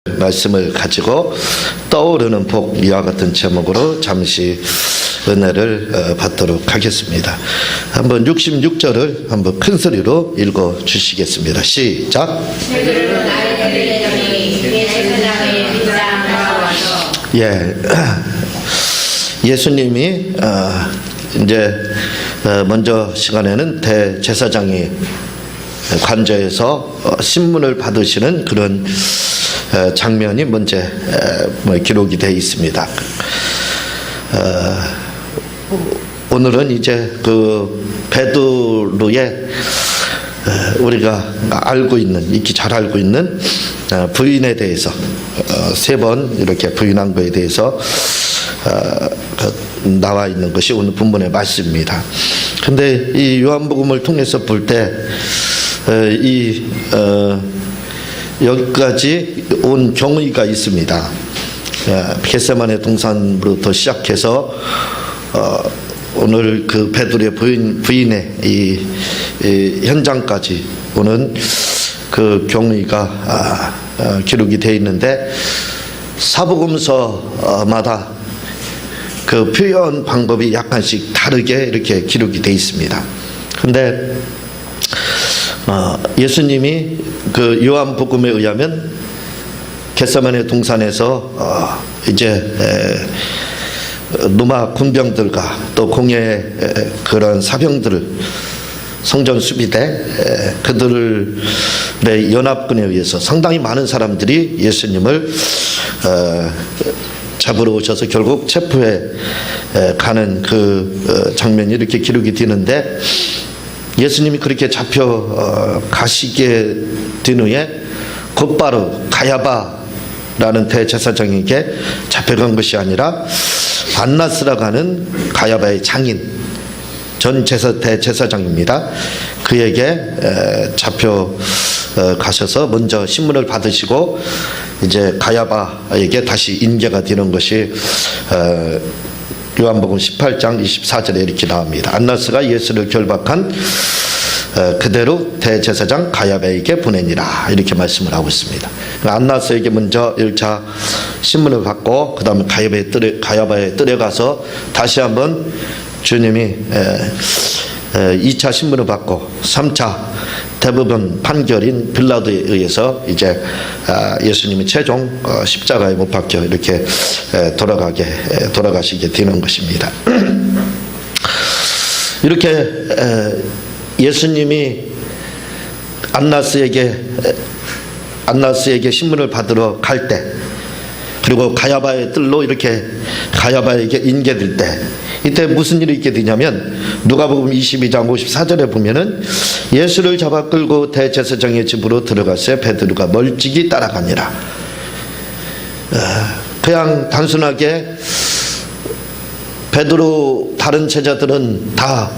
말씀을 가지고 떠오르는 복 이와 같은 제목으로 잠시 은혜를 받도록 하겠습니다. 한번 66절을 한번 큰 소리로 읽어 주시겠습니다. 시작. 예, 예수님이 이제 먼저 시간에는 대제사장이 관저에서 신문을 받으시는 그런 장면이 먼저 기록이 되어 있습니다. 오늘은 이제 그 베드로의 우리가 알고 있는, 익히 잘 알고 있는 부인에 대해서 3번 이렇게 부인한 것에 대해서 나와 있는 것이 오늘 본문의 말씀입니다. 근데 이 요한복음을 통해서 볼 때 여기까지 온 경위가 있습니다. 겟세마네 동산부터 시작해서 오늘 그 베드로의 부인의 이 현장까지 오는 그 경위가 기록이 되어 있는데, 사복음서마다 그 표현 방법이 약간씩 다르게 이렇게 기록이 되어 있습니다. 근데 예수님이 그 요한복음에 의하면 겟세마네 동산에서 이제 로마 군병들과 또 공예 그런 사병들을 성전 수비대 그들의 연합군에 의해서 상당히 많은 사람들이 예수님을 잡으러 오셔서 결국 체포해 가는 그 장면이 이렇게 기록이 되는데, 예수님이 그렇게 잡혀 가시게 된 후에 곧바로 가야바라는 대제사장에게 잡혀간 것이 아니라 안나스라고 하는 가야바의 장인, 전 대제사장입니다. 그에게 잡혀 가셔서 먼저 신문을 받으시고 이제 가야바에게 다시 인계가 되는 것이 요한복음 18장 24절에 이렇게 나옵니다. 안나스가 예수를 결박한 그대로 대제사장 가야바에게 보내니라, 이렇게 말씀을 하고 있습니다. 안나스에게 먼저 1차 신문을 받고 그 다음에 가야바에 들어가서 다시 한번 주님이 2차 신문을 받고 3차 대부분 판결인 빌라도에 의해서 이제 예수님이 최종 십자가에 못 박혀 이렇게 돌아가시게 되는 것입니다. 이렇게 예수님이 안나스에게 신문을 받으러 갈 때, 그리고 가야바의 뜰로 이렇게 가야바에게 인계될 때, 이때 무슨 일이 있게 되냐면 누가복음 22장 54절에 보면은 예수를 잡아 끌고 대제사장의 집으로 들어갔을 때 베드로가 멀찍이 따라가니라. 그냥 단순하게 베드로 다른 제자들은 다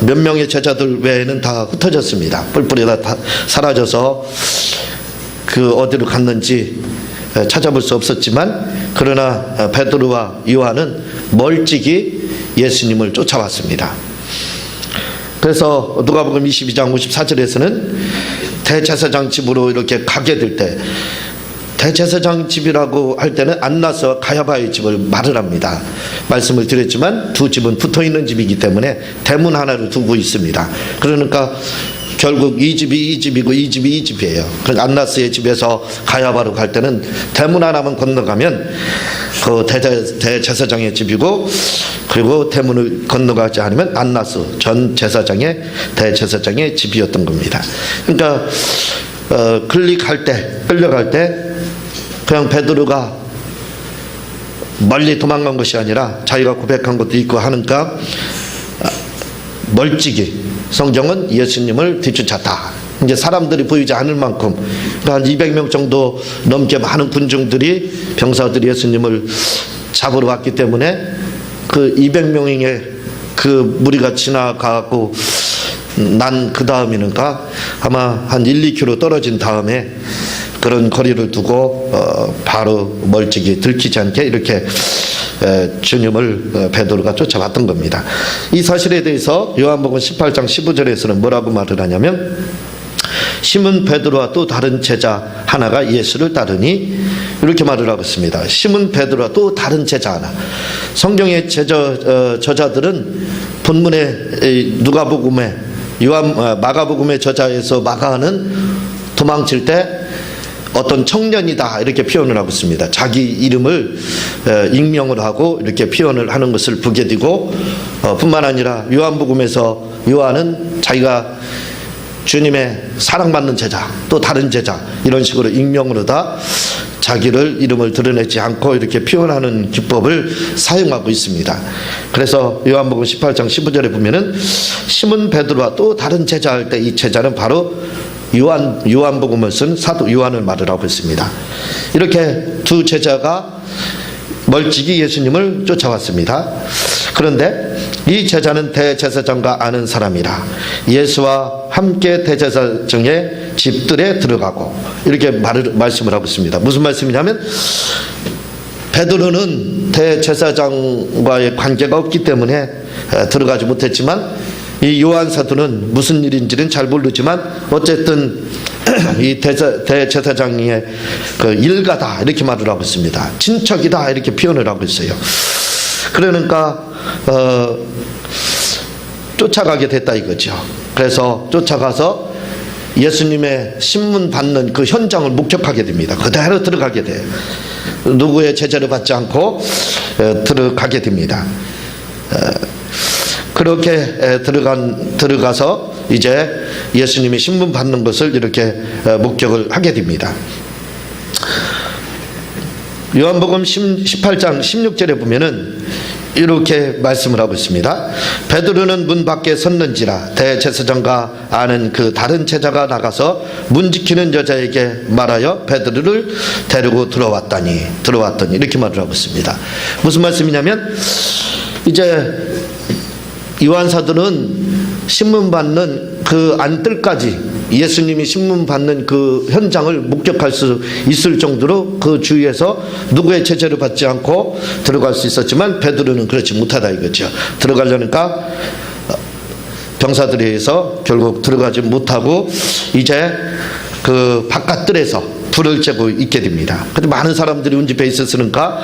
몇 명의 제자들 외에는 다 흩어졌습니다. 뿔뿔이 다 사라져서 그 어디로 갔는지 찾아볼 수 없었지만, 그러나 베드로와 요한은 멀찍이 예수님을 쫓아왔습니다. 그래서 누가복음 22장 54절에서는 대제사장 집으로 이렇게 가게 될 때, 대제사장 집이라고 할 때는 안나스와 가야바의 집을 말을 합니다. 말씀을 드렸지만 두 집은 붙어있는 집이기 때문에 대문 하나를 두고 있습니다. 그러니까 결국 이 집이 이 집이고 이 집이 이 집이에요. 그러니까 안나스의 집에서 가야바로 갈 때는 대문 하나만 건너가면 그 대제사장의 집이고, 그리고 대문을 건너가지 않으면 안나스 전 제사장의 대제사장의 집이었던 겁니다. 그러니까 끌려갈 때 그냥 베드로가 멀리 도망간 것이 아니라 자기가 고백한 것도 있고 하니까 멀찍이 성경은 예수님을 뒤쫓았다. 이제 사람들이 보이지 않을 만큼 한 200명 정도 넘게 많은 군중들이, 병사들이 예수님을 잡으러 왔기 때문에 그 200명의 그 무리가 지나가고 난 그 다음이니까 아마 한 1-2km 떨어진 다음에 그런 거리를 두고 바로 멀찍이 들키지 않게 이렇게 주님을 베드로가 쫓아왔던 겁니다. 이 사실에 대해서 요한복음 18장 15절에서는 뭐라고 말을 하냐면, 시몬 베드로와 또 다른 제자 하나가 예수를 따르니 이렇게 말을 하고 있습니다. 시몬 베드로와 또 다른 제자 하나. 성경의 저자들은 본문의 누가복음에 마가복음의 저자에서 마가는 도망칠 때 어떤 청년이다 이렇게 표현을 하고 있습니다. 자기 이름을 익명을 하고 이렇게 표현을 하는 것을 보게 되고 뿐만 아니라 요한복음에서 요한은 자기가 주님의 사랑받는 제자 또 다른 제자 이런 식으로 익명으로 다 자기를 이름을 드러내지 않고 이렇게 표현하는 기법을 사용하고 있습니다. 그래서 요한복음 18장 15절에 보면은 시몬 베드로와 또 다른 제자 할 때 이 제자는 바로 요한복음을 쓴 사도 요한을 말을 하고 있습니다. 이렇게 두 제자가 멀찍이 예수님을 쫓아왔습니다. 그런데 이 제자는 대제사장과 아는 사람이라 예수와 함께 대제사장의 집들에 들어가고 이렇게 말씀을 하고 있습니다. 무슨 말씀이냐면 베드로는 대제사장과의 관계가 없기 때문에 들어가지 못했지만 이 요한 사도는 무슨 일인지는 잘 모르지만 어쨌든 이 대제사장의 그 일가다 이렇게 말을 하고 있습니다. 친척이다 이렇게 표현을 하고 있어요. 그러니까 쫓아가게 됐다 이거죠. 그래서 쫓아가서 예수님의 신문 받는 그 현장을 목격하게 됩니다. 그대로 들어가게 돼요. 누구의 제재를 받지 않고 들어가게 됩니다. 그렇게 들어가서 이제 예수님이 신문 받는 것을 이렇게 목격을 하게 됩니다. 요한복음 18장 16절에 보면은 이렇게 말씀을 하고 있습니다. 베드로는 문 밖에 섰는지라 대제사장과 아는 그 다른 제자가 나가서 문 지키는 여자에게 말하여 베드로를 데리고 들어왔더니 이렇게 말을 하고 있습니다. 무슨 말씀이냐면 이제 요한 사도는 신문 받는 그 안뜰까지 예수님이 신문 받는 그 현장을 목격할 수 있을 정도로 그 주위에서 누구의 제재를 받지 않고 들어갈 수 있었지만 베드로는 그렇지 못하다 이거죠. 들어가려니까 병사들에 의해서 결국 들어가지 못하고 이제 그 바깥들에서 불을 쬐고 있게 됩니다. 근데 많은 사람들이 운집해 있었으니까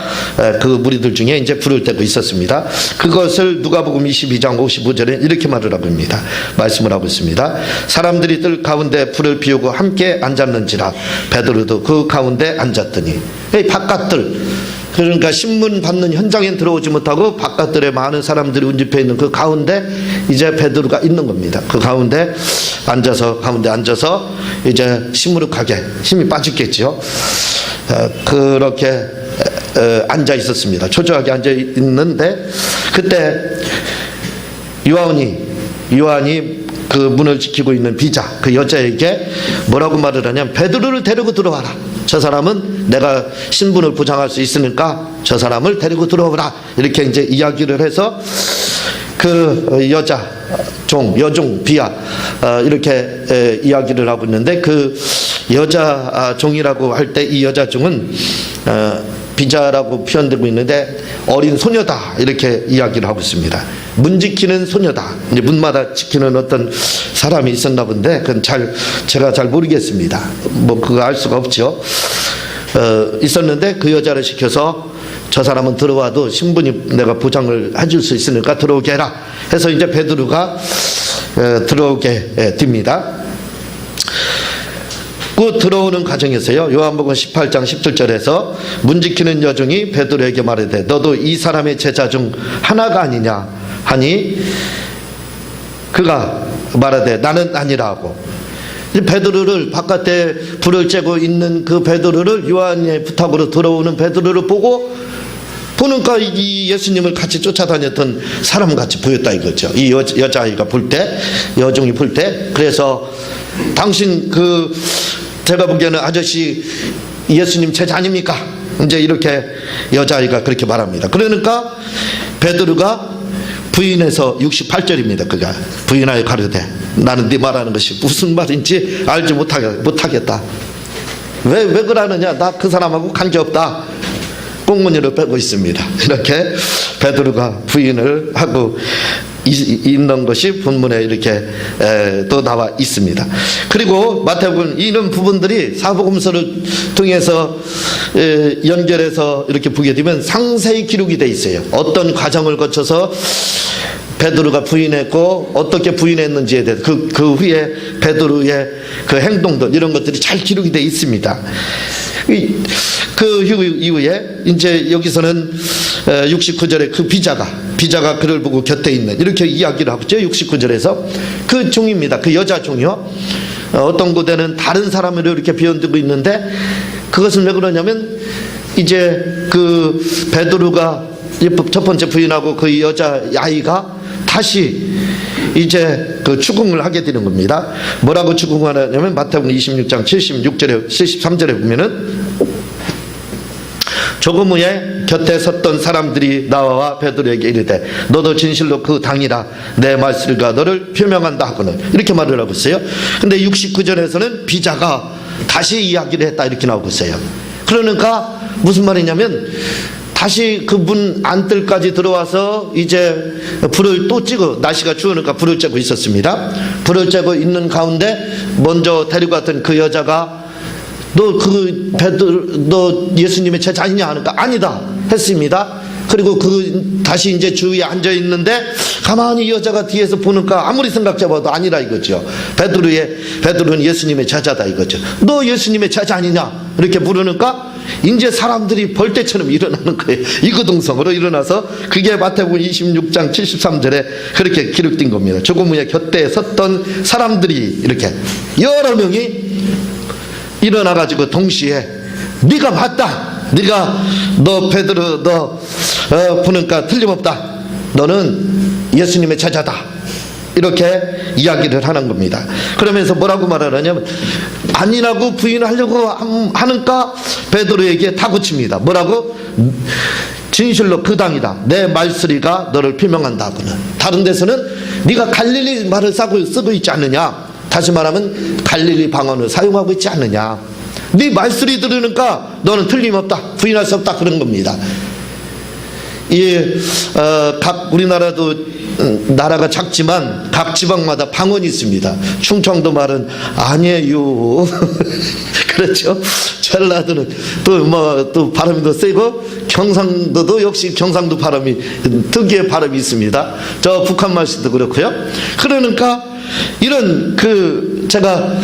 그 무리들 중에 이제 불을 떼고 있었습니다. 그것을 누가복음 22장 55절에 이렇게 말을 하고 있습니다. 말씀을 하고 있습니다. 사람들이 뜰 가운데 불을 피우고 함께 앉았는지라 베드로도 그 가운데 앉았더니 바깥들 그러니까 신문 받는 현장에 들어오지 못하고 바깥들에 많은 사람들이 운집해 있는 그 가운데 이제 베드로가 있는 겁니다. 그 가운데 앉아서 이제 시무룩하게 힘이 빠졌겠죠. 그렇게 앉아 있었습니다. 초조하게 앉아 있는데 그때 요한이 그 문을 지키고 있는 비자 그 여자에게 뭐라고 말을 하냐면 베드로를 데리고 들어와라. 저 사람은 내가 신분을 보장할 수 있으니까 저 사람을 데리고 들어오라. 이렇게 이제 이야기를 해서 그 여종 비아 이렇게 이야기를 하고 있는데 그 여자 종이라고 할 때 이 여자 종은 비자라고 표현되고 있는데 어린 소녀다 이렇게 이야기를 하고 있습니다. 문 지키는 소녀다. 이제 문마다 지키는 어떤 사람이 있었나 본데 그건 제가 잘 모르겠습니다. 뭐 그거 알 수가 없죠. 있었는데 그 여자를 시켜서 저 사람은 들어와도 신분이 내가 보장을 해줄 수 있으니까 들어오게 해라 해서 이제 베드로가 들어오게 됩니다. 그 들어오는 과정에서요 요한복음 18장 17절에서 문 지키는 여종이 베드로에게 말하되 너도 이 사람의 제자 중 하나가 아니냐 하니 그가 말하되 나는 아니라 하고 베드로를 바깥에 불을 쬐고 있는 그 베드로를 요한의 부탁으로 들어오는 베드로를 보니까 이 예수님을 같이 쫓아다녔던 사람같이 보였다 이거죠. 이 여자아이가 볼 때 여종이 볼 때 그래서 당신 제가 보기에는 아저씨 예수님 제자 아닙니까? 이제 이렇게 여자아이가 그렇게 말합니다. 그러니까 베드로가 부인해서 68절입니다. 그가 부인하여 가로되 나는 네 말하는 것이 무슨 말인지 알지 못하겠다. 왜 그러느냐? 나 그 사람하고 관계없다. 꽁무니를 빼고 있습니다. 이렇게 베드로가 부인을 하고 있는 것이 본문에 이렇게 또 나와 있습니다. 그리고 마태복음 이런 부분들이 사복음서를 통해서 연결해서 이렇게 보게 되면 상세히 기록이 돼 있어요. 어떤 과정을 거쳐서 베드로가 부인했고 어떻게 부인했는지에 대해서 그 후에 베드로의 그 행동들 이런 것들이 잘 기록이 돼 있습니다. 그 이후에 이제 여기서는 69절에 그 비자가 그를 보고 곁에 있는 이렇게 이야기를 하죠. 69절에서 그 종입니다. 그 여자 종이요. 어떤 곳에는 다른 사람으로 이렇게 표현되고 있는데 그것은 왜 그러냐면 이제 그 베드로가 첫 번째 부인하고 그 여자 아이가 다시 이제 그 추궁을 하게 되는 겁니다. 뭐라고 추궁하냐면 마태복음 26장 76절에 73절에 보면은 조금 후에 곁에 섰던 사람들이 나와 베드로에게 이르되 너도 진실로 그 당이라 내 말씀과 너를 표명한다 하고는 이렇게 말을 하고 있어요. 근데 69절에서는 비자가 다시 이야기를 했다 이렇게 나오고 있어요. 그러니까 무슨 말이냐면 다시 그 문 안뜰까지 들어와서 이제 불을 또 쬐고 날씨가 추우니까 불을 쬐고 있었습니다. 불을 쬐고 있는 가운데 먼저 데리고 갔던 그 여자가 너 예수님의 제자 아니냐 하니까 아니다 했습니다. 그리고 다시 이제 주위에 앉아 있는데 가만히 여자가 뒤에서 보니까 아무리 생각해봐도 아니라 이거죠. 베드로는 예수님의 제자다 이거죠. 너 예수님의 제자 아니냐 이렇게 부르니까 이제 사람들이 벌떼처럼 일어나는 거예요. 이구동성으로 일어나서 그게 마태복음 26장 73절에 그렇게 기록된 겁니다. 조금 후에 곁에 섰던 사람들이 이렇게 여러 명이 일어나가지고 동시에 네가 맞다. 너 베드로 너 보니까 틀림없다. 너는 예수님의 제자다. 이렇게 이야기를 하는 겁니다. 그러면서 뭐라고 말하냐면 아니라고 부인하려고 하니까 베드로에게 다그칩니다. 뭐라고? 진실로 그 당이다. 내 말소리가 너를 표명한다 하고는. 다른 데서는 네가 갈릴리 말을 쓰고 있지 않느냐. 다시 말하면 갈릴리 방언을 사용하고 있지 않느냐. 네 말소리 들으니까 너는 틀림없다. 부인할 수 없다. 그런 겁니다. 각 우리나라도 나라가 작지만 각 지방마다 방언이 있습니다. 충청도 말은 아니에요. 그렇죠. 전라도는 또 발음이 더 세고 경상도도 역시 경상도 발음이 특유의 발음이 있습니다. 저 북한 말씨도 그렇고요. 그러니까 이런 제가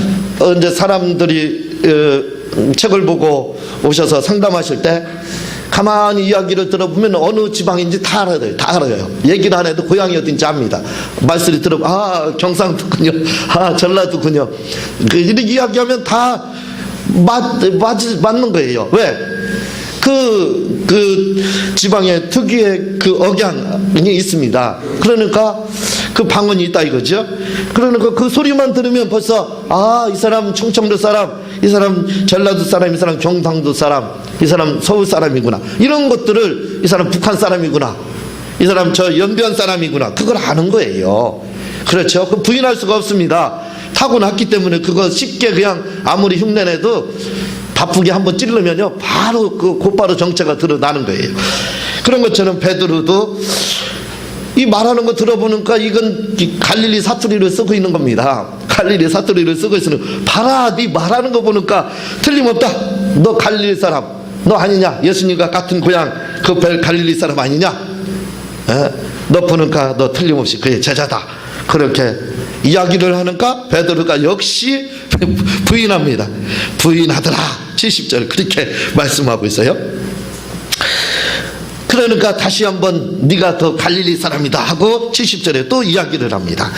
이제 사람들이 책을 보고 오셔서 상담하실 때 가만히 이야기를 들어보면 어느 지방인지 다 알아요. 얘기를 안 해도 고향이 어딘지 압니다. 말소리 들어보면 경상도군요. 전라도군요. 이렇게 이야기하면 다 맞는 거예요. 왜? 그 지방의 특유의 그 억양이 있습니다. 그러니까 그 방언이 있다 이거죠. 그러니까 그 소리만 들으면 벌써 이 사람 충청도 사람, 이 사람 전라도 사람, 이 사람 경상도 사람, 이 사람 서울 사람이구나. 이런 것들을 이 사람 북한 사람이구나. 이 사람 저 연변 사람이구나. 그걸 아는 거예요. 그렇죠. 그 부인할 수가 없습니다. 타고났기 때문에 그거 쉽게 그냥 아무리 흉내내도 바쁘게 한번 찌르면요 바로 곧바로 정체가 드러나는 거예요. 그런 것처럼 베드로도 이 말하는 거 들어보니까 이건 갈릴리 사투리를 쓰고 있는 겁니다. 갈릴리 사투리를 쓰고 있으니 봐라 네 말하는 거 보니까 틀림없다. 너 갈릴리 사람 너 아니냐. 예수님과 같은 고향 그 갈릴리 사람 아니냐. 너 보니까 너 틀림없이 그의 제자다. 그렇게 이야기를 하니까 베드로가 역시 부인합니다. 부인하더라. 70절 그렇게 말씀하고 있어요. 그러니까 다시 한번 네가 더 갈릴리 사람이다 하고 70절에 또 이야기를 합니다.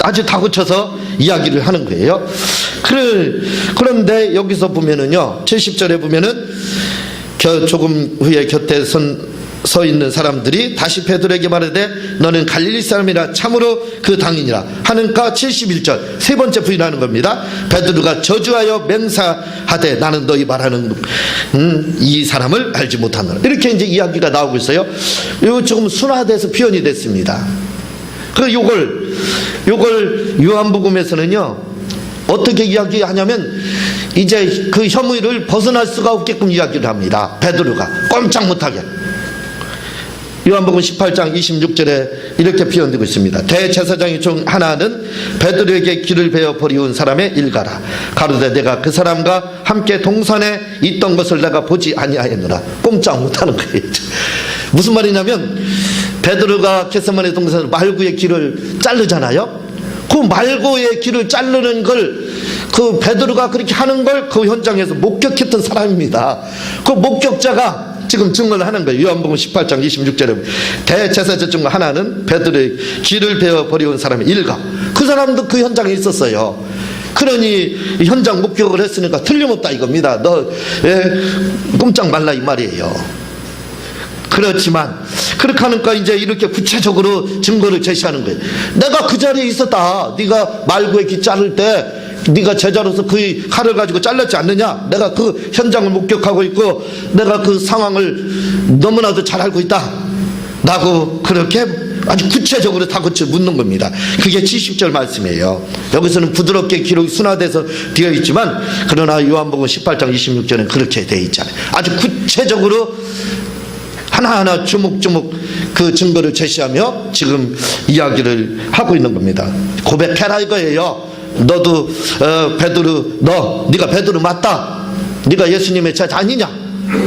아주 다그쳐서 이야기를 하는 거예요. 그런데 여기서 보면은요 70절에 보면은 조금 후에 곁에 서 있는 사람들이 다시 베드로에게 말하되 너는 갈릴리 사람이라 참으로 그 당이니라 하는가. 71절 세 번째 부인하는 겁니다. 베드로가 저주하여 맹세하되 나는 너희 말하는 이 사람을 알지 못하노라. 이렇게 이제 이야기가 나오고 있어요. 이거 조금 순화돼서 표현이 됐습니다. 요걸 요한복음에서는요 어떻게 이야기하냐면 이제 그 혐의를 벗어날 수가 없게끔 이야기를 합니다. 베드로가 꼼짝 못하게 요한복음 18장 26절에 이렇게 표현되고 있습니다. 대제사장의 중 하나는 베드로에게 길을 베어 버리운 사람의 일가라. 가로되 내가 그 사람과 함께 동산에 있던 것을 내가 보지 아니하였노라. 꼼짝 못하는 거예요. 무슨 말이냐면 베드로가 겟세마네 동산 말구의 길을 자르잖아요. 그 말고의 길을 자르는 걸, 그 베드로가 그렇게 하는 걸 그 현장에서 목격했던 사람입니다. 그 목격자가 지금 증언을 하는 거예요. 요한복음 18장 26절에 대제사장 중 하나는 베드로의 길을 베어 버려온 사람의 일가. 그 사람도 그 현장에 있었어요. 그러니 현장 목격을 했으니까 틀림없다 이겁니다. 너 꼼짝 말라 이 말이에요. 그렇지만 그렇게 하니까 이제 이렇게 구체적으로 증거를 제시하는 거예요. 내가 그 자리에 있었다. 네가 말구에 기 자를 때 네가 제자로서 그 칼을 가지고 잘랐지 않느냐. 내가 그 현장을 목격하고 있고 내가 그 상황을 너무나도 잘 알고 있다 라고 그렇게 아주 구체적으로 다그쳐 묻는 겁니다. 그게 70절 말씀이에요. 여기서는 부드럽게 기록이 순화돼서 되어 있지만 그러나 요한복음 18장 26절은 그렇게 되어 있잖아요. 아주 구체적으로 하나하나 주목주목 그 증거를 제시하며 지금 이야기를 하고 있는 겁니다. 고백해라 이거예요. 너도 베드로, 네가 베드로 맞다. 네가 예수님의 제자 아니냐.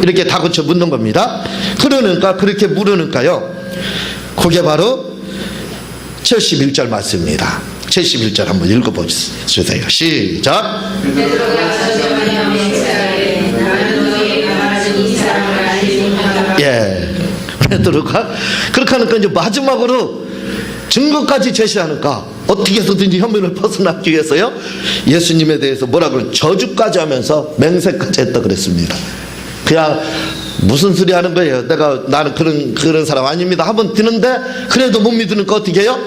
이렇게 다그쳐 묻는 겁니다. 그러니까 그렇게 물으니까요. 그게 바로 71절 말씀입니다. 71절 한번 읽어보세요. 시작. 예, 베드로가 그렇게 하니까 이제 마지막으로 증거까지 제시하니까 어떻게 해서든지 혐의를 벗어나기 위해서요 예수님에 대해서 뭐라고 저주까지 하면서 맹세까지 했다 그랬습니다. 그냥 무슨 소리 하는 거예요. 나는 그런 사람 아닙니다 한번 드는데 그래도 못 믿으니까 어떻게 해요?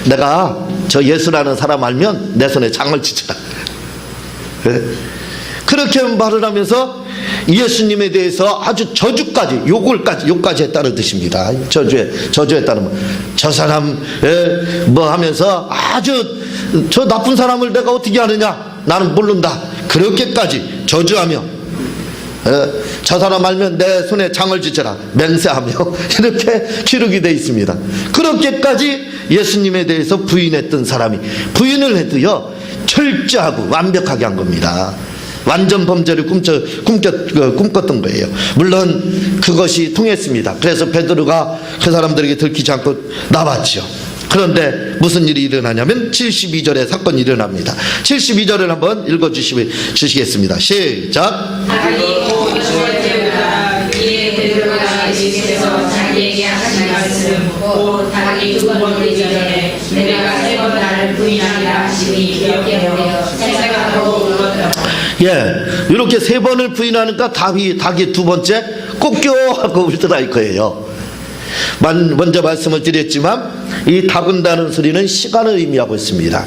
내가 저 예수라는 사람 알면 내 손에 장을 치자. 그렇게 말을 하면서 예수님에 대해서 아주 저주까지 욕까지 했다는 뜻입니다. 저주했다는 저 사람 뭐 하면서 아주 저 나쁜 사람을 내가 어떻게 아느냐 나는 모른다 그렇게까지 저주하며 저 사람 알면 내 손에 장을 지쳐라 맹세하며 이렇게 기록이 되어 있습니다. 그렇게까지 예수님에 대해서 부인했던 사람이 부인을 해도요 철저하고 완벽하게 한 겁니다. 완전 범죄를 꿈꿨던 거예요. 물론 그것이 통했습니다. 그래서 베드로가 그 사람들에게 들키지 않고 나왔죠. 그런데 무슨 일이 일어나냐면 72절에 사건이 일어납니다. 72절을 한번 읽어주시겠습니다. 시작. 자기에게 하신 말씀 곧 자기 두 번 오기 전에 내가 세 번 나를 부인하리라 하시니 기억해요. 생각하고 울었다. 예, 이렇게 세 번을 부인하니까 닭이 두 번째 꼭 껴하고 울더라 이거예요. 먼저 말씀을 드렸지만 이 닭은다는 소리는 시간을 의미하고 있습니다.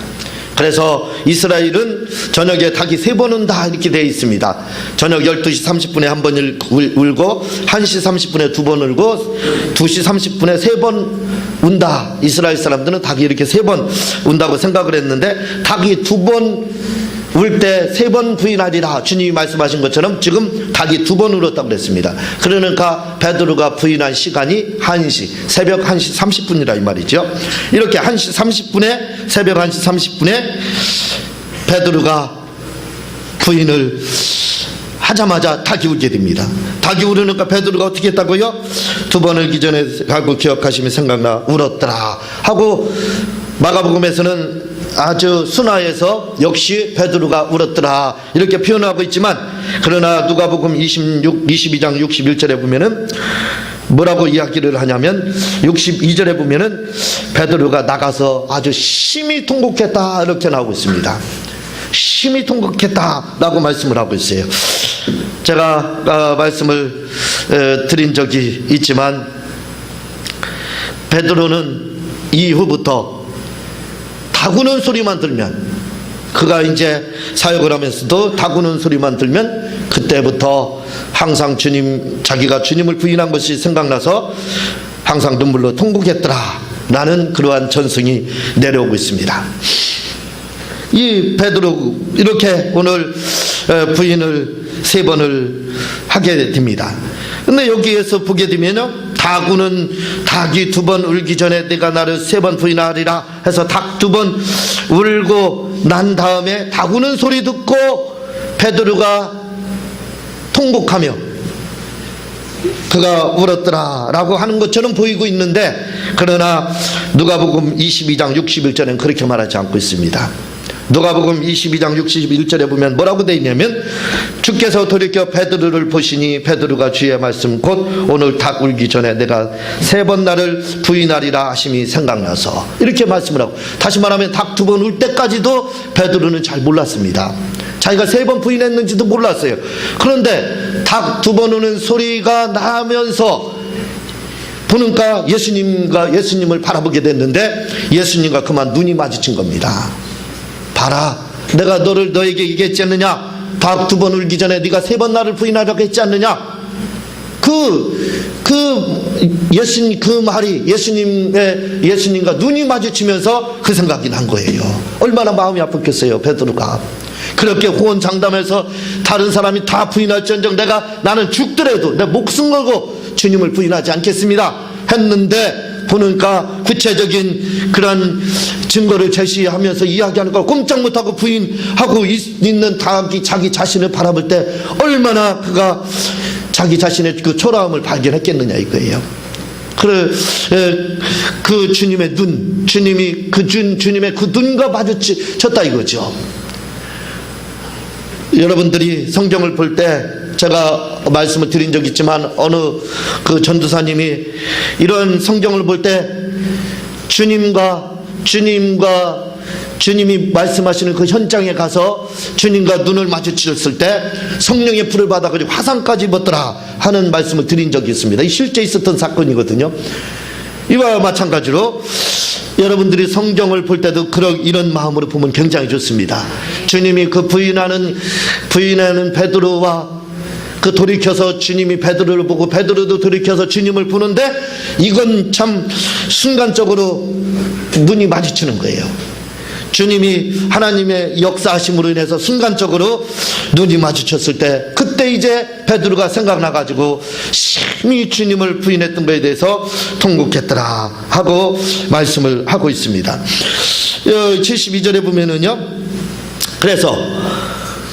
그래서 이스라엘은 저녁에 닭이 세 번 운다 이렇게 되어 있습니다. 저녁 12시 30분에 한 번 울고 1시 30분에 두 번 울고 2시 30분에 세 번 운다. 이스라엘 사람들은 닭이 이렇게 세 번 운다고 생각을 했는데 닭이 두 번 울 때 세 번 부인하리라 주님이 말씀하신 것처럼 지금 닭이 두 번 울었다고 그랬습니다. 그러니까 베드로가 부인한 시간이 1시 새벽 1시 30분이라 이 말이죠. 이렇게 1시 30분에 새벽 1시 30분에 베드로가 부인을 하자마자 닭이 울게 됩니다. 닭이 울으니까 베드로가 어떻게 했다고요? 두 번을 기전에 하고 기억하시면 생각나 울었더라 하고 마가복음에서는 아주 순화해서 역시 베드로가 울었더라 이렇게 표현하고 있지만 그러나 누가복음 22장 61절에 보면은 뭐라고 이야기를 하냐면 62절에 보면은 베드로가 나가서 아주 심히 통곡했다 이렇게 나오고 있습니다. 심히 통곡했다 라고 말씀을 하고 있어요. 제가 말씀을 드린 적이 있지만 베드로는 이후부터 다구는 소리만 들면 그가 이제 사역을 하면서도 다구는 소리만 들면 그때부터 항상 자기가 주님을 부인한 것이 생각나서 항상 눈물로 통곡했더라 라는 그러한 전승이 내려오고 있습니다. 이 베드로 이렇게 오늘 부인을 세 번을 하게 됩니다. 근데 여기에서 보게 되면요 닭이 2번 울기 전에 네가 나를 3번 부인하리라 해서 닭 2번 울고 난 다음에 닭 우는 소리 듣고 베드로가 통곡하며 그가 울었더라 라고 하는 것처럼 보이고 있는데, 그러나 누가복음 22장 61절에는 그렇게 말하지 않고 있습니다. 누가복음 22장 61절에 보면 뭐라고 되어 있냐면, 주께서 돌이켜 베드로를 보시니 베드로가 주의 말씀 곧 오늘 닭 울기 전에 내가 3번 나를 부인하리라 하심이 생각나서, 이렇게 말씀을 하고, 다시 말하면 닭 2번 울 때까지도 베드로는 잘 몰랐습니다. 자기가 3번 부인했는지도 몰랐어요. 그런데 닭 2번 우는 소리가 나면서 보니까 예수님을 바라보게 됐는데, 예수님과 그만 눈이 마주친 겁니다. 봐라, 내가 너에게 얘기했지 않느냐? 닭 2번 울기 전에 네가 3번 나를 부인하라고 했지 않느냐? 그 말이 예수님과 눈이 마주치면서 그 생각이 난 거예요. 얼마나 마음이 아팠겠어요, 베드로가. 그렇게 호언장담해서 다른 사람이 다 부인할지언정 나는 죽더라도 내 목숨 걸고 주님을 부인하지 않겠습니다 했는데, 보니까 구체적인 그런 증거를 제시하면서 이야기하는 걸 꼼짝 못하고 부인하고 있는 닭이 자기 자신을 바라볼 때 얼마나 그가 자기 자신의 그 초라함을 발견했겠느냐 이거예요. 그 주님의 눈, 주님의 그 눈과 마주쳤다 이거죠. 여러분들이 성경을 볼 때 제가 말씀을 드린 적이 있지만, 어느 그 전도사님이 이런 성경을 볼 때 주님이 말씀하시는 그 현장에 가서 주님과 눈을 마주쳤을 때 성령의 불을 받아가지고 화상까지 입었더라 하는 말씀을 드린 적이 있습니다. 이 실제 있었던 사건이거든요. 이와 마찬가지로 여러분들이 성경을 볼 때도 이런 마음으로 보면 굉장히 좋습니다. 주님이 그 부인하는 베드로와 돌이켜서 주님이 베드로를 보고 베드로도 돌이켜서 주님을 보는데, 이건 참 순간적으로 눈이 마주치는 거예요. 주님이 하나님의 역사하심으로 인해서 순간적으로 눈이 마주쳤을 때, 그때 이제 베드로가 생각나가지고 심히 주님을 부인했던 것에 대해서 통곡했더라 하고 말씀을 하고 있습니다. 72절에 보면은요, 그래서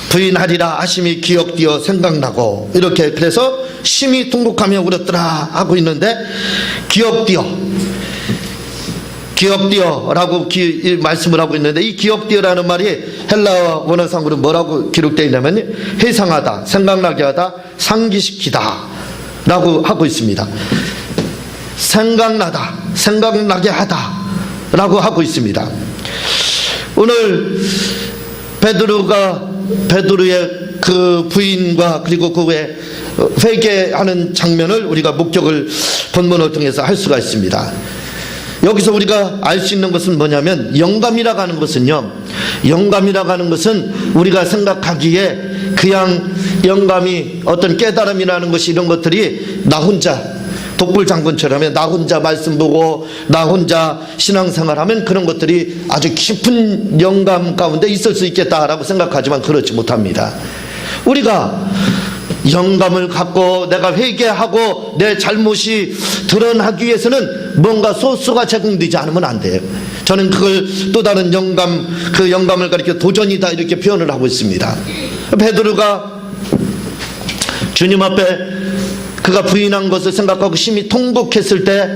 부인하리라 하심이 기억되어 생각나고, 이렇게 그래서 심히 통곡하며 울었더라 하고 있는데, 기억되어라고 말씀을 하고 있는데, 이 기억되어라는 말이 헬라어 원어상으로 뭐라고 기록되어 있냐면 회상하다, 생각나게 하다, 상기시키다 라고 하고 있습니다. 생각나게 하다 라고 하고 있습니다. 오늘 베드로의 그 부인과 그리고 그 외에 회개하는 장면을 우리가 목격을 본문을 통해서 할 수가 있습니다. 여기서 우리가 알 수 있는 것은 뭐냐면, 영감이라고 하는 것은요, 우리가 생각하기에 그냥 영감이 어떤 깨달음이라는 것이, 이런 것들이 나 혼자 독불장군처럼 나 혼자 말씀 보고 나 혼자 신앙생활하면 그런 것들이 아주 깊은 영감 가운데 있을 수 있겠다라고 생각하지만 그렇지 못합니다. 우리가 영감을 갖고 내가 회개하고 내 잘못이 드러나기 위해서는 뭔가 소스가 제공되지 않으면 안 돼요. 저는 그걸 또 다른 그 영감을 가리켜 도전이다 이렇게 표현을 하고 있습니다. 베드로가 주님 앞에 그가 부인한 것을 생각하고 심히 통곡했을 때,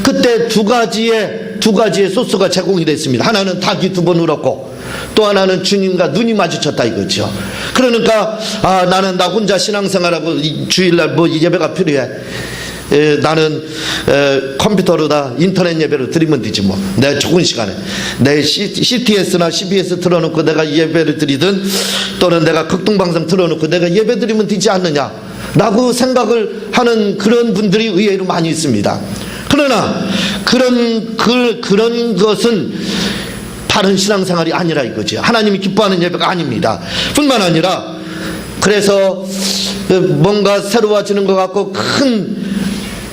그때 두 가지의 소스가 제공이 됐습니다. 하나는 닭이 2번 울었고, 또 하나는 주님과 눈이 마주쳤다 이거죠. 그러니까 나는 나 혼자 신앙생활하고 주일날 예배가 필요해. 나는 컴퓨터로다 인터넷 예배를 드리면 되지 뭐. 내 좋은 시간에 내 CTS나 CBS 틀어놓고 내가 예배를 드리든, 또는 내가 극동방송 틀어놓고 내가 예배 드리면 되지 않느냐 라고 생각을 하는 그런 분들이 의외로 많이 있습니다. 그러나 그런 것은 바른 신앙생활이 아니라 이거지. 하나님이 기뻐하는 예배가 아닙니다. 뿐만 아니라, 그래서 뭔가 새로워지는 것 같고 큰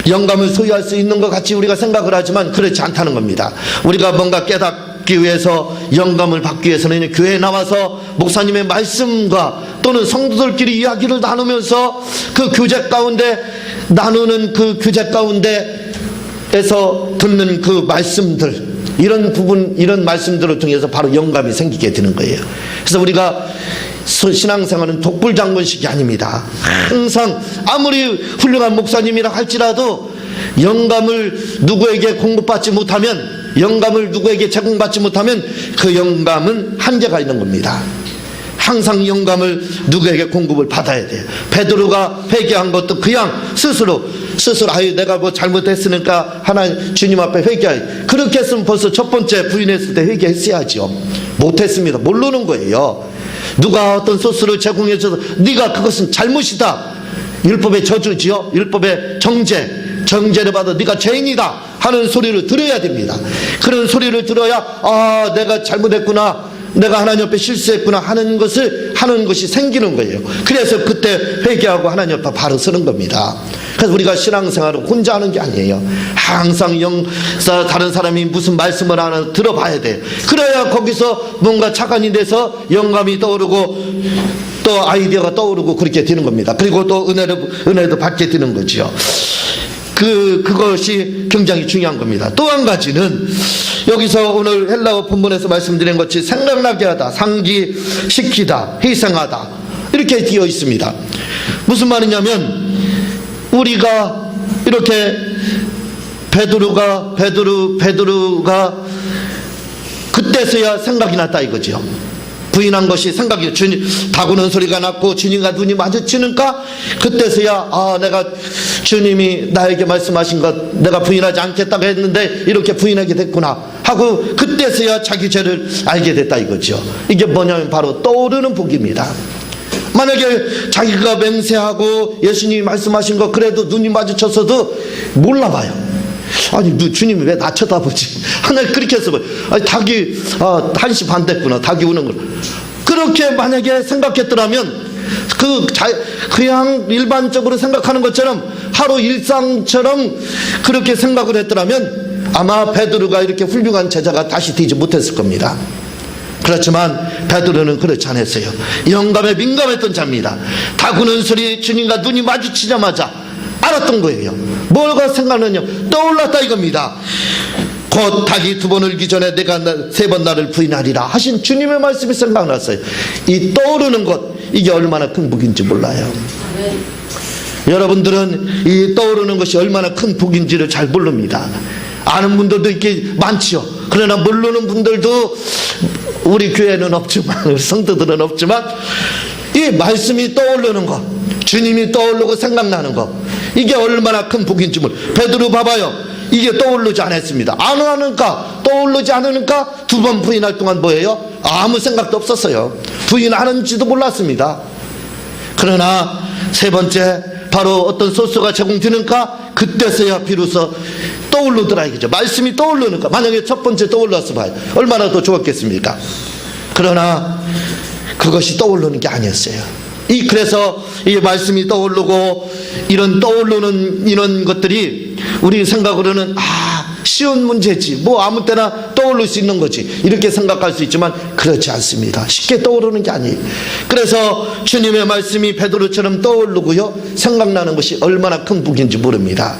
영감을 소유할 수 있는 것 같이 우리가 생각을 하지만 그렇지 않다는 겁니다. 우리가 뭔가 깨닫기 위해서, 영감을 받기 위해서는 교회에 나와서 목사님의 말씀과 또는 성도들끼리 이야기를 나누면서 그 교제 가운데 나누는 그 규제 가운데에서 듣는 그 말씀들, 이런 부분, 이런 말씀들을 통해서 바로 영감이 생기게 되는 거예요. 그래서 우리가 신앙생활은 독불장군식이 아닙니다. 항상 아무리 훌륭한 목사님이라 할지라도 영감을 누구에게 공급받지 못하면, 영감을 누구에게 제공받지 못하면 그 영감은 한계가 있는 겁니다. 항상 영감을 누구에게 공급을 받아야 돼요. 베드로가 회개한 것도 그냥 스스로 아유 내가 뭐 잘못했으니까 하나님 주님 앞에 회개해. 그렇게 했으면 벌써 첫 번째 부인했을 때 회개했어야죠. 못했습니다. 모르는 거예요. 누가 어떤 소스를 제공해줘서 네가 그것은 잘못이다, 율법의 저주지요, 율법의 정죄를 받아 네가 죄인이다 하는 소리를 들어야 됩니다. 그런 소리를 들어야 아 내가 잘못했구나, 내가 하나님 앞에 실수했구나 하는 것이 생기는 거예요. 그래서 그때 회개하고 하나님 앞에 바로 서는 겁니다. 그래서 우리가 신앙생활을 혼자 하는 게 아니에요. 항상 다른 사람이 무슨 말씀을 하나 들어봐야 돼요. 그래야 거기서 뭔가 착안이 돼서 영감이 떠오르고 또 아이디어가 떠오르고 그렇게 되는 겁니다. 그리고 또 은혜도 받게 되는 거죠. 그것이 굉장히 중요한 겁니다. 또 한 가지는 여기서 오늘 헬라어 본문에서 말씀드린 것이 생각나게 하다, 상기시키다, 희생하다 이렇게 되어 있습니다. 무슨 말이냐면 우리가 이렇게 베드로가 그때서야 생각이 났다 이거죠. 부인한 것이 생각이, 다구는 소리가 났고 주님과 눈이 마주치니까 그때서야 아 내가 주님이 나에게 말씀하신 것 내가 부인하지 않겠다고 했는데 이렇게 부인하게 됐구나 하고 그때서야 자기 죄를 알게 됐다 이거죠. 이게 뭐냐면 바로 떠오르는 복입니다. 만약에 자기가 맹세하고 예수님이 말씀하신 거 그래도 눈이 마주쳤어도 몰라봐요. 아니 주님이 왜 나 쳐다보지? 하나님 그렇게 해서 아니 닭이 1시 반 됐구나, 닭이 우는 걸 그렇게 만약에 생각했더라면 그냥 일반적으로 생각하는 것처럼 하루 일상처럼 그렇게 생각을 했더라면 아마 베드로가 이렇게 훌륭한 제자가 다시 되지 못했을 겁니다. 그렇지만 베드로는 그렇지 않았어요. 영감에 민감했던 자입니다. 다구는 소리 주님과 눈이 마주치자마자 알았던 거예요. 뭐가 생각나냐, 떠올랐다 이겁니다. 곧 닭이 2번 울기 전에 내가 3번 나를 부인하리라 하신 주님의 말씀이 생각났어요. 이 떠오르는 것, 이게 얼마나 큰 복인지 몰라요. 여러분들은 이 떠오르는 것이 얼마나 큰 복인지를 잘 모릅니다. 아는 분들도 이렇게 많지요. 그러나 모르는 분들도 우리 교회는 없지만, 우리 성도들은 없지만 이 말씀이 떠오르는 것, 주님이 떠오르고 생각나는 것, 이게 얼마나 큰 복인지 베드로 봐봐요. 이게 떠오르지 않았습니다. 안 하니까, 떠오르지 않으니까 2번 부인할 동안 뭐예요? 아무 생각도 없었어요. 부인하는지도 몰랐습니다. 그러나 3번째 바로 어떤 소스가 제공되니까 그때서야 비로소 떠오르더라 이거죠. 말씀이 떠오르니까. 만약에 첫 번째 떠올랐어 봐요. 얼마나 더 좋았겠습니까? 그러나 그것이 떠오르는 게 아니었어요. 그래서 이 말씀이 떠오르고 이런 떠오르는 이런 것들이 우리 생각으로는 쉬운 문제지, 뭐 아무 때나 떠오를 수 있는 거지 이렇게 생각할 수 있지만 그렇지 않습니다. 쉽게 떠오르는 게 아니에요. 그래서 주님의 말씀이 베드로처럼 떠오르고요, 생각나는 것이 얼마나 큰 복인지 모릅니다.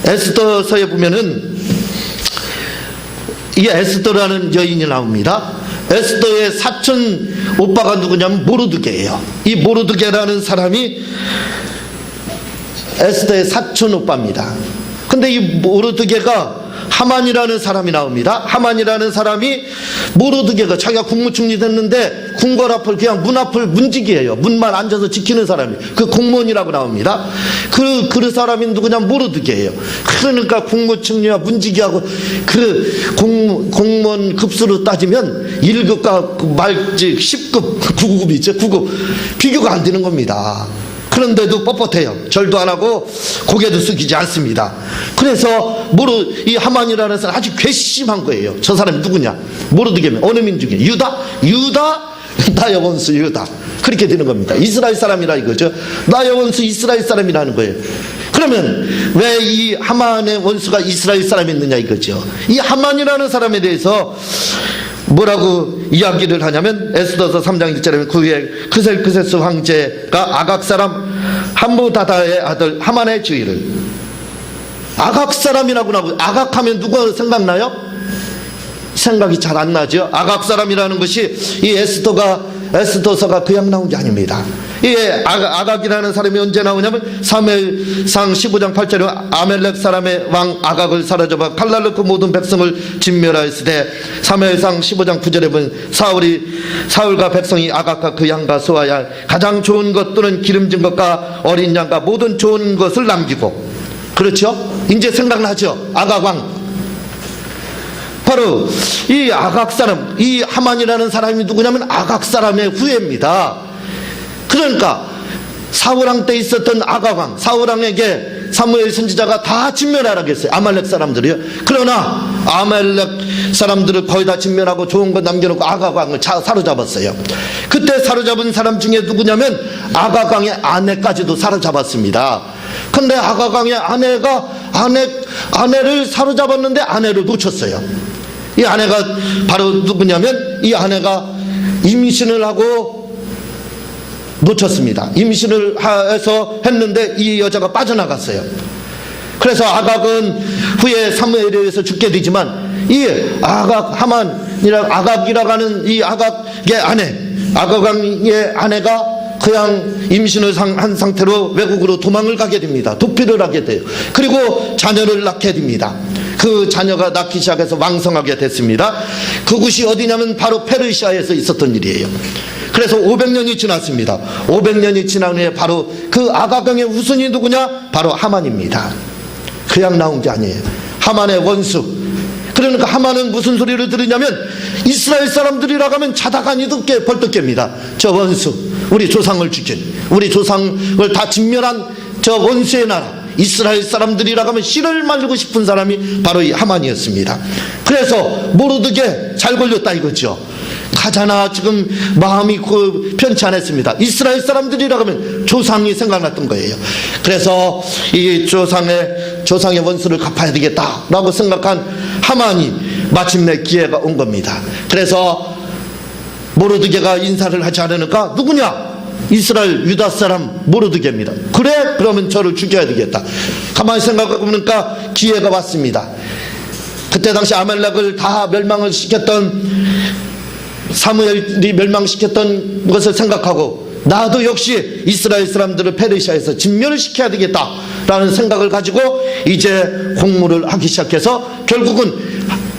에스더서에 보면은 이 에스더라는 여인이 나옵니다. 에스더의 사촌 오빠가 누구냐면 모르드게예요. 이 모르드게라는 사람이 에스더의 사촌 오빠입니다. 근데 이 모르드게가 하만이라는 사람이 나옵니다. 하만이라는 사람이 모르드게가 자기가 국무총리 됐는데 궁궐 앞을 그냥 문 앞을 문지기예요. 문만 앉아서 지키는 사람이 그 공무원이라고 나옵니다. 그 사람이 누구냐 모르드게예요. 그러니까 국무총리와 문지기하고 그 공무원 급수로 따지면 1급과 말지 10급 9급이죠. 9급 비교가 안 되는 겁니다. 그런데도 뻣뻣해요. 절도 안 하고 고개도 숙이지 않습니다. 그래서 이 하만이라는 사람 아주 괘씸한 거예요. 저 사람이 누구냐? 모르드게면 어느 민족이에요? 유다? 나의 원수 유다. 그렇게 되는 겁니다. 이스라엘 사람이라 이거죠. 나의 원수 이스라엘 사람이라는 거예요. 그러면 왜 이 하만의 원수가 이스라엘 사람이었느냐 이거죠. 이 하만이라는 사람에 대해서 뭐라고 이야기를 하냐면 에스더서 3장 1절에 그 후에 크셀크세스 황제가 아각 사람 함무다다의 아들 하만의 주의를. 아각 사람이라고 나고, 아각하면 누가 생각나요? 생각이 잘 안 나죠. 아각 사람이라는 것이 이 에스더서가 그냥 나온 게 아닙니다. 이 아각이라는 사람이 언제 나오냐면 사무엘상 15장 8절에 아멜렉 사람의 왕 아각을 사로잡아 칼날로 그 모든 백성을 진멸하였을 때, 사무엘상 15장 9절에 보면 사울과 백성이 아각과 그 양과 소와 가장 좋은 것 또는 기름진 것과 어린 양과 모든 좋은 것을 남기고. 그렇죠? 이제 생각나죠? 아각 왕. 바로 이 아각 사람, 이 하만이라는 사람이 누구냐면 아각 사람의 후예입니다. 그러니까 사울왕 때 있었던 아각 왕, 사울왕에게 사무엘 선지자가 다 진멸하라고 했어요. 아말렉 사람들이요. 그러나 아말렉 사람들을 거의 다 진멸하고 좋은 것 남겨놓고 아각 왕을 사로잡았어요. 그때 사로잡은 사람 중에 누구냐면 아각 왕의 아내까지도 사로잡았습니다. 근데 아각 왕의 아내를 사로잡았는데 아내를 놓쳤어요. 이 아내가 바로 누구냐면, 이 아내가 임신을 하고 놓쳤습니다. 임신을 해서 했는데 이 여자가 빠져나갔어요. 그래서 아각은 후에 사무엘에 의해서 죽게 되지만, 이 아각이라고 하는 이 아각의 아내, 아각왕의 아내가 그냥 임신을 한 상태로 외국으로 도망을 가게 됩니다. 도피를 하게 돼요. 그리고 자녀를 낳게 됩니다. 그 자녀가 낳기 시작해서 왕성하게 됐습니다. 그곳이 어디냐면 바로 페르시아에서 있었던 일이에요. 그래서 500년이 지났습니다. 500년이 지난 후에 바로 그 아각왕의 후손이 누구냐? 바로 하만입니다. 그냥 나온 게 아니에요. 하만의 원수. 그러니까 하만은 무슨 소리를 들으냐면, 이스라엘 사람들이라고 하면 자다가니 벌떡 깹니다. 저 원수, 우리 조상을 죽인, 우리 조상을 다 진멸한 저 원수의 나라 이스라엘 사람들이라고 하면 씨를 말리고 싶은 사람이 바로 이 하만이었습니다. 그래서 모르드게 잘 걸렸다 이거죠. 가잖아. 지금 마음이 편치 않았습니다. 이스라엘 사람들이라고 하면 조상이 생각났던 거예요. 그래서 이 조상의 원수를 갚아야 되겠다라고 생각한 하만이 마침내 기회가 온 겁니다. 그래서 모르드게가 인사를 하지 않으니까 누구냐? 이스라엘 유다 사람 모르드게입니다. 그래? 그러면 저를 죽여야 되겠다. 가만히 생각해 보니까 기회가 왔습니다. 그때 당시 아말렉을 다 멸망을 시켰던, 사무엘이 멸망시켰던 것을 생각하고, 나도 역시 이스라엘 사람들을 페르시아에서 진멸을 시켜야 되겠다라는 생각을 가지고 이제 공무를 하기 시작해서 결국은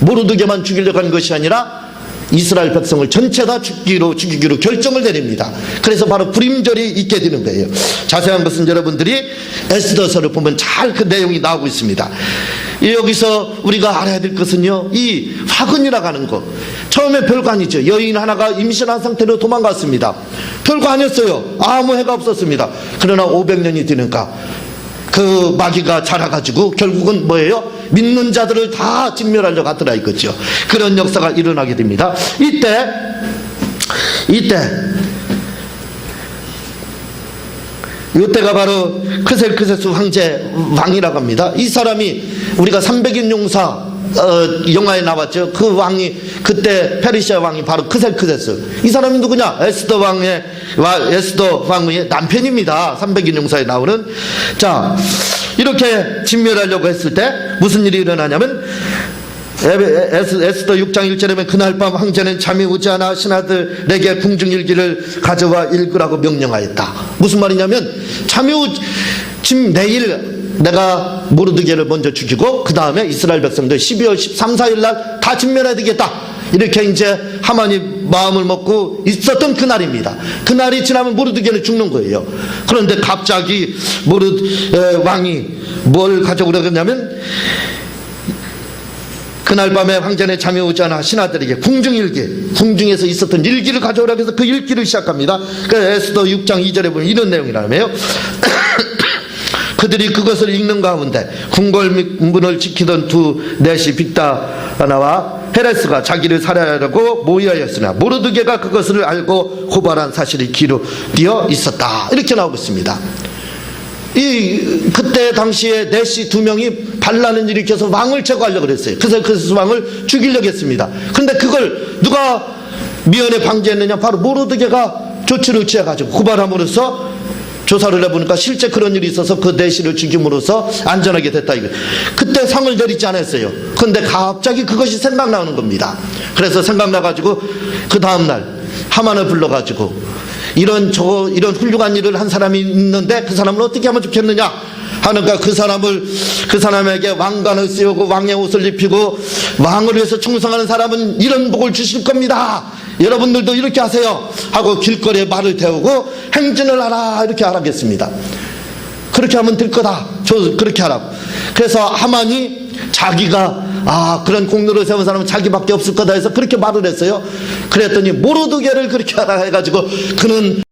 모르드게만 죽이려고 하는 것이 아니라 이스라엘 백성을 전체 다 죽이기로 결정을 내립니다. 그래서 바로 불임절이 있게 되는 거예요. 자세한 것은 여러분들이 에스더서를 보면 잘 그 내용이 나오고 있습니다. 여기서 우리가 알아야 될 것은요, 이 화근이라고 하는 거, 처음에 별거 아니죠. 여인 하나가 임신한 상태로 도망갔습니다. 별거 아니었어요. 아무 해가 없었습니다. 그러나 500년이 되니까 그 마귀가 자라가지고 결국은 뭐예요? 믿는 자들을 다 진멸하려고 하더라 이거죠. 그런 역사가 일어나게 됩니다. 이때가 바로 크셀크세스 황제 왕이라고 합니다. 이 사람이 우리가 300인 용사 영화에 나왔죠. 그 왕이, 그때 페르시아 왕이 바로 크셀크세스. 이 사람이 누구냐? 에스더 왕의 남편입니다. 300인 용사에 나오는. 자, 이렇게 진멸하려고 했을 때 무슨 일이 일어나냐면, 에스더 6장 1절에 보면 그날 밤 황제는 잠이 오지 않아 신하들에게 궁중일기를 가져와 읽으라고 명령하였다. 무슨 말이냐면, 지금 내일 내가 모르드게를 먼저 죽이고 그 다음에 이스라엘 백성들 12월 13, 14일 날 다 진멸해야 되겠다. 이렇게 이제 하만이 마음을 먹고 있었던 그날입니다. 그날이 지나면 모르드게는 죽는 거예요. 그런데 갑자기 왕이 뭘 가져오려고 했냐면, 그날 밤에 황제는 잠이 오지 않아 신하들에게 궁중일기, 궁중에서 있었던 일기를 가져오라고 해서 그 일기를 시작합니다. 에스더 6장 2절에 보면 이런 내용이라며요. 그들이 그것을 읽는 가운데 궁궐문을 지키던 두 넷이 빅다나와 헤레스가 자기를 살해하려고 모의하였으나 모르드게가 그것을 알고 고발한 사실이 귀로 띄어 있었다. 이렇게 나오고 있습니다. 그때 당시에 넷이 두 명이 반란을 일으켜서 왕을 제거하려고 그랬어요. 그래서 왕을 죽이려고 했습니다. 그런데 그걸 누가 미연에 방지했느냐? 바로 모르드게가 조치를 취해가지고 고발함으로써 조사를 해보니까 실제 그런 일이 있어서 그 내시를 죽임으로써 안전하게 됐다. 그때 상을 내리지 않았어요. 그런데 갑자기 그것이 생각나는 겁니다. 그래서 생각나가지고 그 다음날 하만을 불러가지고 이런 훌륭한 일을 한 사람이 있는데 그 사람을 어떻게 하면 좋겠느냐 하니까 그 사람에게 왕관을 씌우고 왕의 옷을 입히고 왕을 위해서 충성하는 사람은 이런 복을 주실 겁니다. 여러분들도 이렇게 하세요 하고 길거리에 말을 태우고 행진을 하라 이렇게 하라겠습니다. 그렇게 하면 될 거다. 그렇게 하라고. 그래서 하만이 자기가 그런 공로를 세운 사람은 자기밖에 없을 거다 해서 그렇게 말을 했어요. 그랬더니 모르드게를 그렇게 하라 해가지고 그는